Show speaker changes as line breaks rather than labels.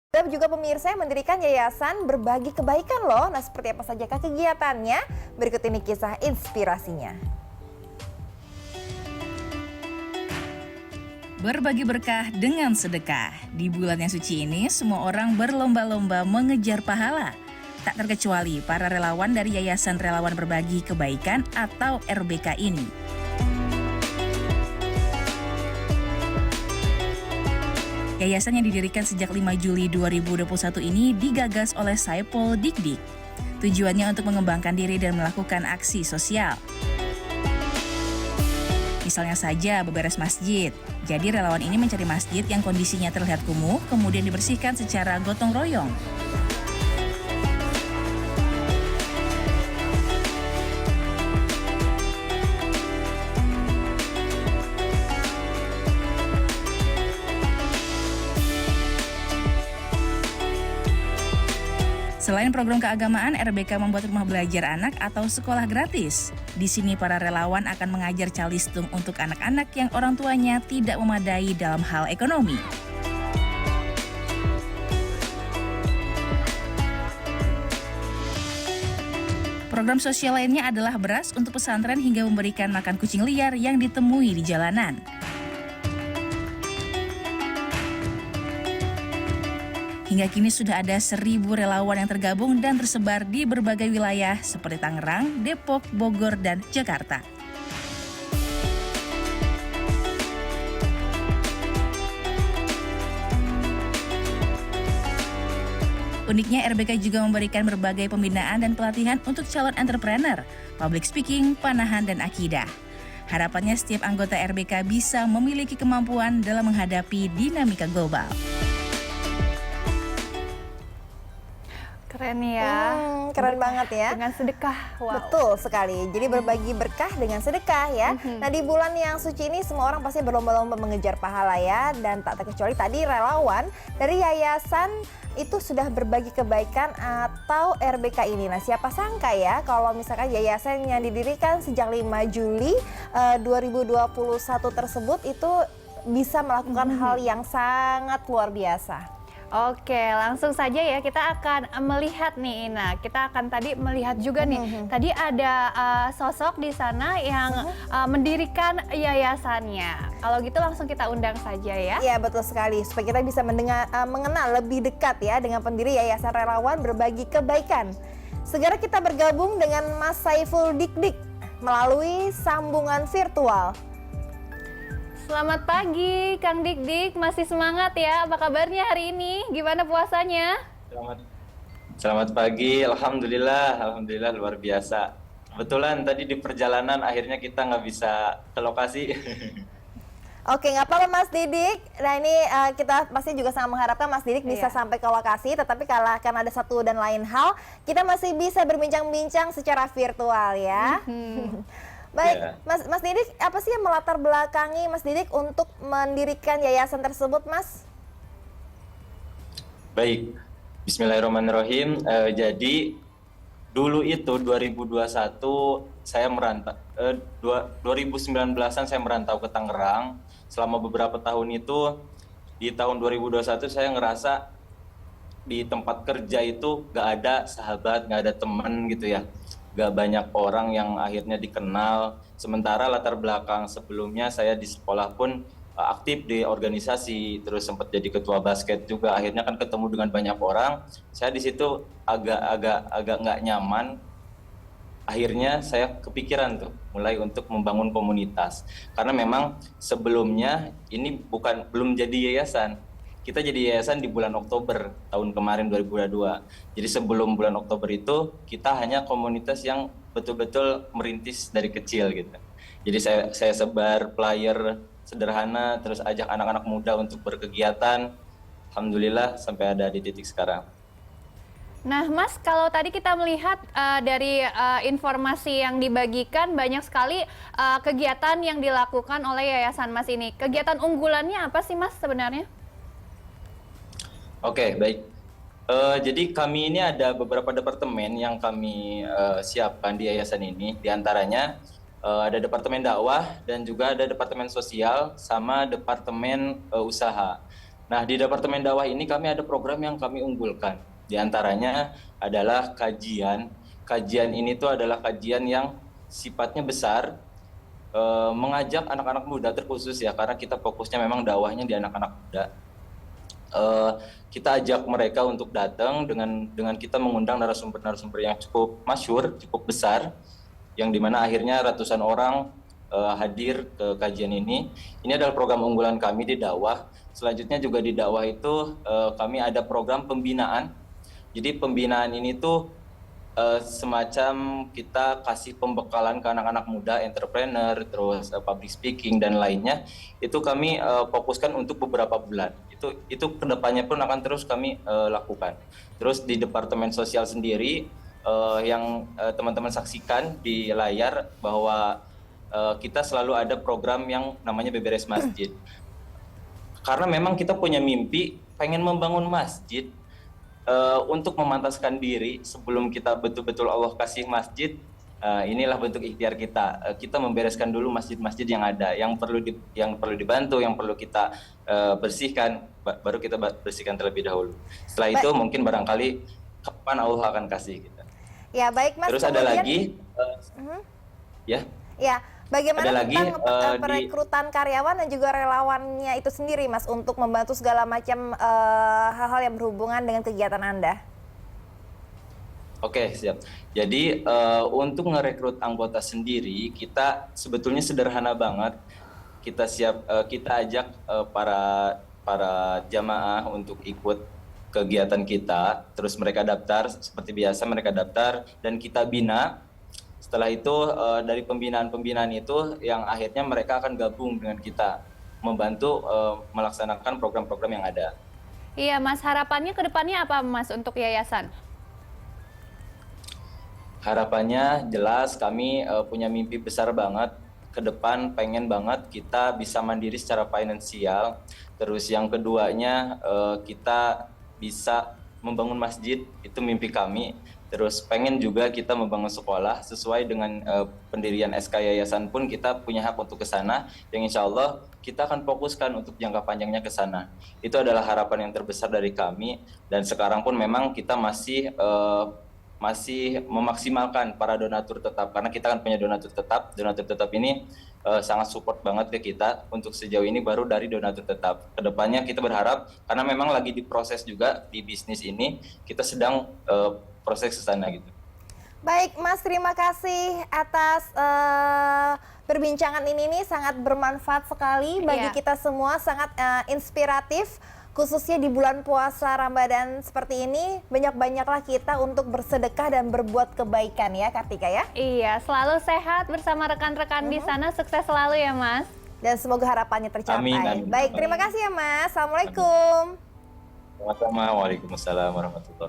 Dan juga pemirsa yang mendirikan yayasan berbagi kebaikan loh. Nah, seperti apa saja kegiatannya? Berikut ini kisah inspirasinya.
Berbagi berkah dengan sedekah. Di bulan yang suci ini, semua orang berlomba-lomba mengejar pahala. Tak terkecuali para relawan dari Yayasan Relawan Berbagi Kebaikan atau RBK ini. Yayasan yang didirikan sejak 5 Juli 2021 ini digagas oleh Saipul Dikdik. Tujuannya untuk mengembangkan diri dan melakukan aksi sosial. Misalnya saja beberes masjid. Jadi relawan ini mencari masjid yang kondisinya terlihat kumuh, kemudian dibersihkan secara gotong royong. Selain program keagamaan, RBK membuat rumah belajar anak atau sekolah gratis. Di sini para relawan akan mengajar calistung untuk anak-anak yang orang tuanya tidak memadai dalam hal ekonomi. Program sosial lainnya adalah beras untuk pesantren hingga memberikan makan kucing liar yang ditemui di jalanan. Hingga kini sudah ada 1.000 relawan yang tergabung dan tersebar di berbagai wilayah seperti Tangerang, Depok, Bogor, dan Jakarta. Uniknya, RBK juga memberikan berbagai pembinaan dan pelatihan untuk calon entrepreneur, public speaking, panahan, dan akidah. Harapannya setiap anggota RBK bisa memiliki kemampuan dalam menghadapi dinamika global.
Keren ya.
Keren banget ya.
Dengan sedekah. Wow.
Betul sekali. Jadi berbagi berkah dengan sedekah ya. Nah, di bulan yang suci ini semua orang pasti berlomba-lomba mengejar pahala ya. Dan tak terkecuali tadi relawan dari yayasan itu sudah berbagi kebaikan atau RBK ini. Nah, siapa sangka ya kalau misalkan yayasan yang didirikan sejak 5 Juli 2021 tersebut itu bisa melakukan hal yang sangat luar biasa.
Oke, langsung saja ya kita akan melihat nih Ina. Kita akan tadi melihat juga nih. Tadi ada sosok di sana yang mendirikan yayasannya. Kalau gitu langsung kita undang saja ya.
Iya, betul sekali. Supaya kita bisa mengenal lebih dekat ya dengan pendiri Yayasan Relawan Berbagi Kebaikan. Segera kita bergabung dengan Mas Saiful Dikdik melalui sambungan virtual.
Selamat pagi Kang Dikdik, masih semangat ya? Apa kabarnya hari ini? Gimana puasanya?
Selamat pagi, Alhamdulillah luar biasa. Kebetulan tadi di perjalanan akhirnya kita nggak bisa ke lokasi.
Oke, nggak apa-apa Mas Didik. Nah ini kita pasti juga sangat mengharapkan Mas Didik bisa sampai ke lokasi. Tetapi karena ada satu dan lain hal, kita masih bisa berbincang-bincang secara virtual ya. Baik, Mas Didik, apa sih yang melatar belakangi Mas Didik untuk mendirikan yayasan tersebut, Mas?
Baik, Bismillahirrahmanirrahim. Jadi dulu itu 2021 saya merantau, 2019-an saya merantau ke Tangerang. Selama beberapa tahun itu, di tahun 2021 saya ngerasa di tempat kerja itu gak ada sahabat, gak ada teman gitu ya. Gak banyak orang yang akhirnya dikenal. Sementara latar belakang sebelumnya saya di sekolah pun aktif di organisasi, terus sempat jadi ketua basket juga. Akhirnya kan ketemu dengan banyak orang. Saya di situ agak nggak nyaman. Akhirnya saya kepikiran tuh mulai untuk membangun komunitas. Karena memang sebelumnya ini belum jadi yayasan. Kita jadi yayasan di bulan Oktober tahun kemarin 2022. Jadi sebelum bulan Oktober itu kita hanya komunitas yang betul-betul merintis dari kecil gitu. Jadi saya sebar flyer sederhana, terus ajak anak-anak muda untuk berkegiatan. Alhamdulillah sampai ada di titik sekarang.
Nah Mas, kalau tadi kita melihat dari informasi yang dibagikan banyak sekali kegiatan yang dilakukan oleh yayasan Mas ini. Kegiatan unggulannya apa sih Mas sebenarnya?
Oke, baik. Jadi kami ini ada beberapa departemen yang kami siapkan di yayasan ini. Di antaranya ada departemen dakwah dan juga ada departemen sosial sama departemen usaha. Nah, di Departemen Dakwah ini kami ada program yang kami unggulkan. Di antaranya adalah kajian. Kajian ini tuh adalah kajian yang sifatnya besar, mengajak anak-anak muda terkhusus ya, karena kita fokusnya memang dakwahnya di anak-anak muda. Kita ajak mereka untuk datang dengan kita mengundang narasumber-narasumber yang cukup masyhur, cukup besar, yang dimana akhirnya ratusan orang hadir ke kajian ini. Ini adalah program unggulan kami di dakwah. Selanjutnya juga di dakwah itu kami ada program pembinaan. Jadi pembinaan ini tuh semacam kita kasih pembekalan ke anak-anak muda, entrepreneur, terus public speaking dan lainnya. Itu kami fokuskan untuk beberapa bulan. Itu kedepannya pun akan terus kami lakukan. Terus di Departemen Sosial sendiri yang teman-teman saksikan di layar bahwa kita selalu ada program yang namanya Beberes Masjid. Karena memang kita punya mimpi pengen membangun masjid untuk memantaskan diri sebelum kita betul-betul Allah kasih masjid. Inilah bentuk ikhtiar kita. Kita membereskan dulu masjid-masjid yang ada, yang perlu dibantu, yang perlu kita bersihkan, baru kita bersihkan terlebih dahulu. Setelah itu mungkin barangkali kapan Allah akan kasih kita.
Ya, baik Mas.
Terus ada lagi, ya.
Ya, bagaimana
Ada lagi,
tentang perekrutan karyawan dan juga relawannya itu sendiri, Mas, untuk membantu segala macam hal-hal yang berhubungan dengan kegiatan Anda?
Oke, siap. Jadi untuk ngerekrut anggota sendiri, kita sebetulnya sederhana banget. Kita ajak para jamaah untuk ikut kegiatan kita. Terus mereka daftar, seperti biasa mereka daftar dan kita bina. Setelah itu dari pembinaan itu yang akhirnya mereka akan gabung dengan kita, membantu melaksanakan program-program yang ada.
Iya Mas, harapannya ke depannya apa Mas untuk yayasan?
Harapannya jelas kami punya mimpi besar banget. Ke depan pengen banget kita bisa mandiri secara finansial. Terus yang keduanya kita bisa membangun masjid, itu mimpi kami. Terus pengen juga kita membangun sekolah sesuai dengan pendirian SK Yayasan pun kita punya hak untuk ke sana, yang insya Allah kita akan fokuskan untuk jangka panjangnya ke sana. Itu adalah harapan yang terbesar dari kami, dan sekarang pun memang kita masih memaksimalkan para donatur tetap, karena kita kan punya donatur tetap ini sangat support banget ke kita. Untuk sejauh ini baru dari donatur tetap. Kedepannya kita berharap, karena memang lagi diproses juga di bisnis ini, kita sedang proses ke sana gitu.
Baik Mas, terima kasih atas perbincangan ini sangat bermanfaat sekali bagi kita semua, sangat inspiratif. Khususnya di bulan puasa Ramadan seperti ini, banyak-banyaklah kita untuk bersedekah dan berbuat kebaikan ya Kartika ya.
Iya, selalu sehat bersama rekan-rekan di sana, sukses selalu ya Mas.
Dan semoga harapannya tercapai.
Amin.
Baik, terima kasih ya Mas. Assalamualaikum.
Sama-sama. Waalaikumsalam warahmatullahi wabarakatuh.